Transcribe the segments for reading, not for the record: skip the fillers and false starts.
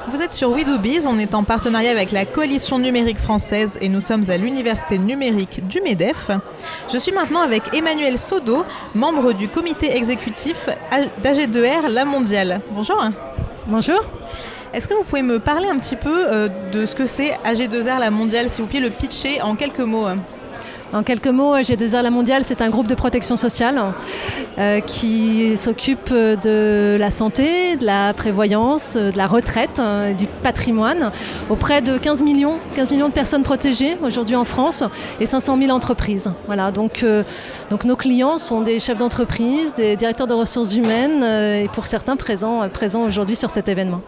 Vous êtes sur We Do Biz, on est en partenariat avec la Coalition numérique française et nous sommes à l'Université numérique du MEDEF. Je suis maintenant avec Emmanuel Sodo, membre du comité exécutif d'AG2R La Mondiale. Bonjour. Bonjour. Est-ce que vous pouvez me parler un petit peu de ce que c'est AG2R La Mondiale, s'il vous plaît, le pitcher en quelques mots? En quelques mots, AG2R La Mondiale, c'est un groupe de protection sociale qui s'occupe de la santé, de la prévoyance, de la retraite, du patrimoine, auprès de 15 millions de personnes protégées aujourd'hui en France et 500 000 entreprises. Voilà, donc nos clients sont des chefs d'entreprise, des directeurs de ressources humaines et pour certains présents aujourd'hui sur cet événement.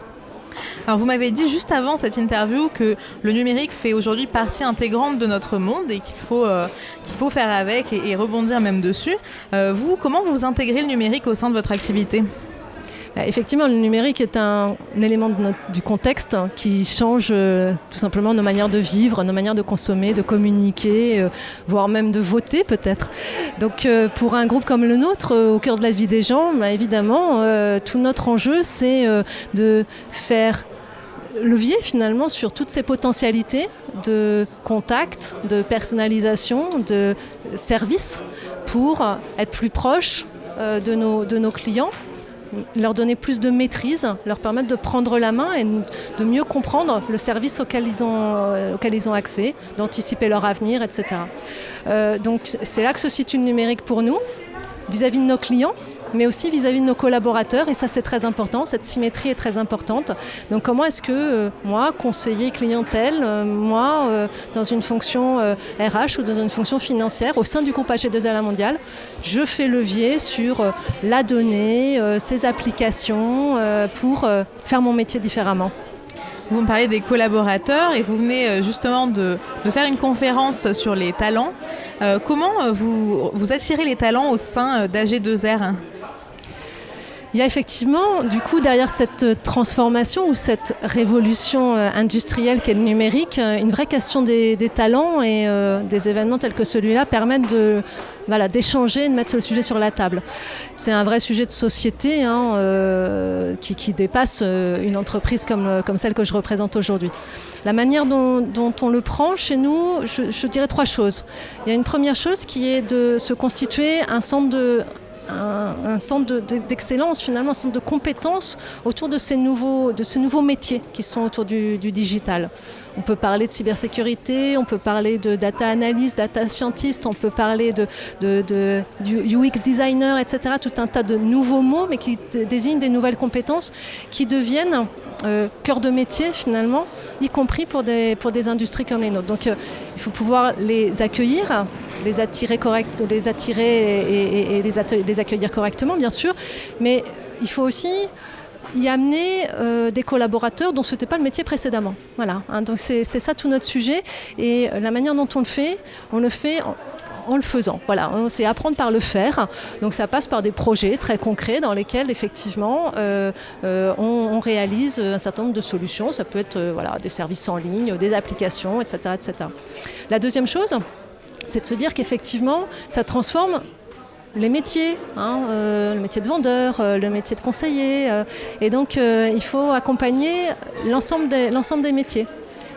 Alors vous m'avez dit juste avant cette interview que le numérique fait aujourd'hui partie intégrante de notre monde et qu'il faut faire avec et rebondir même dessus. Vous, comment vous intégrez le numérique au sein de votre activité ? Effectivement, le numérique est un élément du contexte qui change tout simplement nos manières de vivre, nos manières de consommer, de communiquer, voire même de voter peut-être. Donc pour un groupe comme le nôtre, au cœur de la vie des gens, évidemment, tout notre enjeu, c'est de faire levier finalement sur toutes ces potentialités de contact, de personnalisation, de service pour être plus proche de nos clients, leur donner plus de maîtrise, leur permettre de prendre la main et de mieux comprendre le service auquel ils ont accès, d'anticiper leur avenir, etc. Donc c'est là que se situe le numérique pour nous, vis-à-vis de nos clients, mais aussi vis-à-vis de nos collaborateurs, et ça c'est très important, cette symétrie est très importante. Donc comment est-ce que moi, conseiller clientèle, dans une fonction RH ou dans une fonction financière, au sein du groupe AG2R La Mondiale, je fais levier sur la donnée, ses applications, pour faire mon métier différemment. Vous me parlez des collaborateurs et vous venez justement de faire une conférence sur les talents. Comment vous attirez les talents au sein d'AG2R ? Il y a effectivement, du coup, derrière cette transformation ou cette révolution industrielle qu'est le numérique, une vraie question des talents et des événements tels que celui-là permettent d'échanger, de mettre le sujet sur la table. C'est un vrai sujet de société qui dépasse une entreprise comme celle que je représente aujourd'hui. La manière dont on le prend chez nous, je dirais trois choses. Il y a une première chose qui est de se constituer un centre d'excellence, finalement, un centre de compétences autour de ces nouveaux métiers qui sont autour du digital. On peut parler de cybersécurité, on peut parler de data analyst, data scientist, on peut parler de UX designer, etc. Tout un tas de nouveaux mots, mais qui désignent des nouvelles compétences qui deviennent cœur de métier, finalement, y compris pour des industries comme les nôtres. Donc il faut pouvoir les accueillir, les attirer et les accueillir correctement, bien sûr, mais il faut aussi y amener des collaborateurs dont ce n'était pas le métier précédemment. Voilà, donc c'est ça tout notre sujet, et la manière dont on le fait en le faisant. Voilà, c'est apprendre par le faire. Donc ça passe par des projets très concrets dans lesquels effectivement on réalise un certain nombre de solutions. Ça peut être des services en ligne, des applications, etc., etc. La deuxième chose, c'est de se dire qu'effectivement ça transforme les métiers, le métier de vendeur, le métier de conseiller. Et donc il faut accompagner l'ensemble des métiers.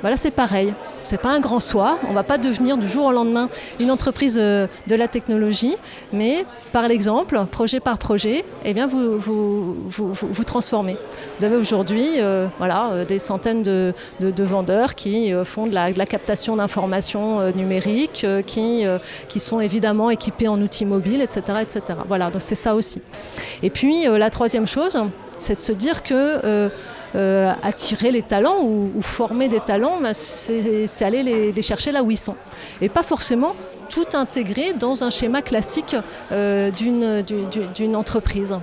Voilà, c'est pareil. Ce n'est pas un grand soi, on ne va pas devenir du jour au lendemain une entreprise de la technologie, mais par l'exemple, projet par projet, vous transformez. Vous avez aujourd'hui des centaines de vendeurs qui font de la captation d'informations numériques, qui sont évidemment équipés en outils mobiles, etc., etc. Voilà, donc c'est ça aussi. Et puis la troisième chose, c'est de se dire que attirer les talents ou former des talents, c'est aller les chercher là où ils sont. Et pas forcément tout intégrer dans un schéma classique d'une entreprise.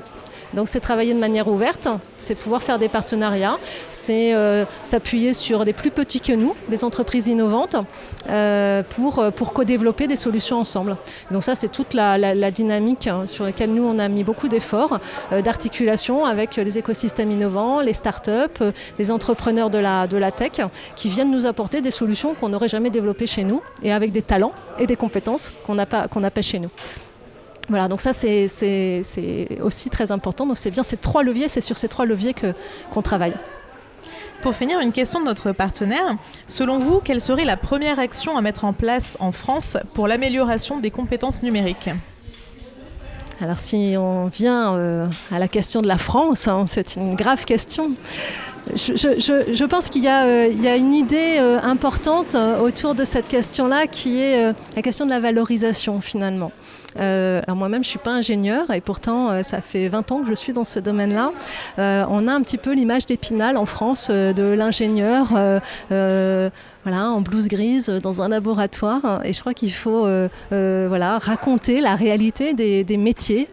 Donc c'est travailler de manière ouverte, c'est pouvoir faire des partenariats, c'est s'appuyer sur des plus petits que nous, des entreprises innovantes, pour co-développer des solutions ensemble. Donc ça c'est toute la dynamique sur laquelle nous on a mis beaucoup d'efforts, d'articulation avec les écosystèmes innovants, les startups, les entrepreneurs de la tech, qui viennent nous apporter des solutions qu'on n'aurait jamais développées chez nous, et avec des talents et des compétences qu'on n'a pas chez nous. Voilà, donc ça c'est aussi très important. Donc c'est bien ces 3 leviers, c'est sur ces 3 leviers qu'on travaille. Pour finir, une question de notre partenaire. Selon vous, quelle serait la première action à mettre en place en France pour l'amélioration des compétences numériques ? Alors si on vient à la question de la France, c'est une grave question. Je pense qu'il y a une idée importante autour de cette question-là qui est la question de la valorisation finalement. Alors moi-même, je ne suis pas ingénieure et pourtant, ça fait 20 ans que je suis dans ce domaine-là. On a un petit peu l'image d'Épinal en France de l'ingénieur en blouse grise dans un laboratoire. Et je crois qu'il faut raconter la réalité des métiers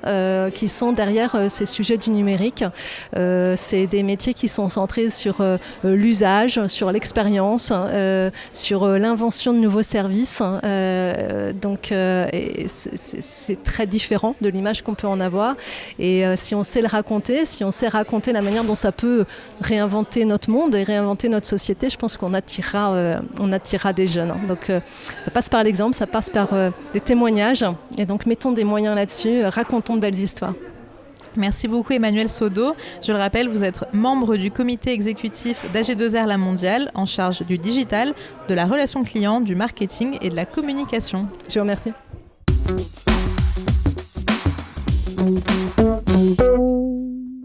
qui sont derrière ces sujets du numérique. C'est des métiers qui sont centrés sur l'usage, sur l'expérience, sur l'invention de nouveaux services. C'est très différent de l'image qu'on peut en avoir. Et si on sait le raconter, si on sait raconter la manière dont ça peut réinventer notre monde et réinventer notre société, je pense qu'on attirera des jeunes. Donc ça passe par l'exemple, ça passe par des témoignages. Et donc mettons des moyens là-dessus, racontons de belles histoires. Merci beaucoup Emmanuelle Sodo. Je le rappelle, vous êtes membre du comité exécutif d'AG2R La Mondiale en charge du digital, de la relation client, du marketing et de la communication. Je vous remercie.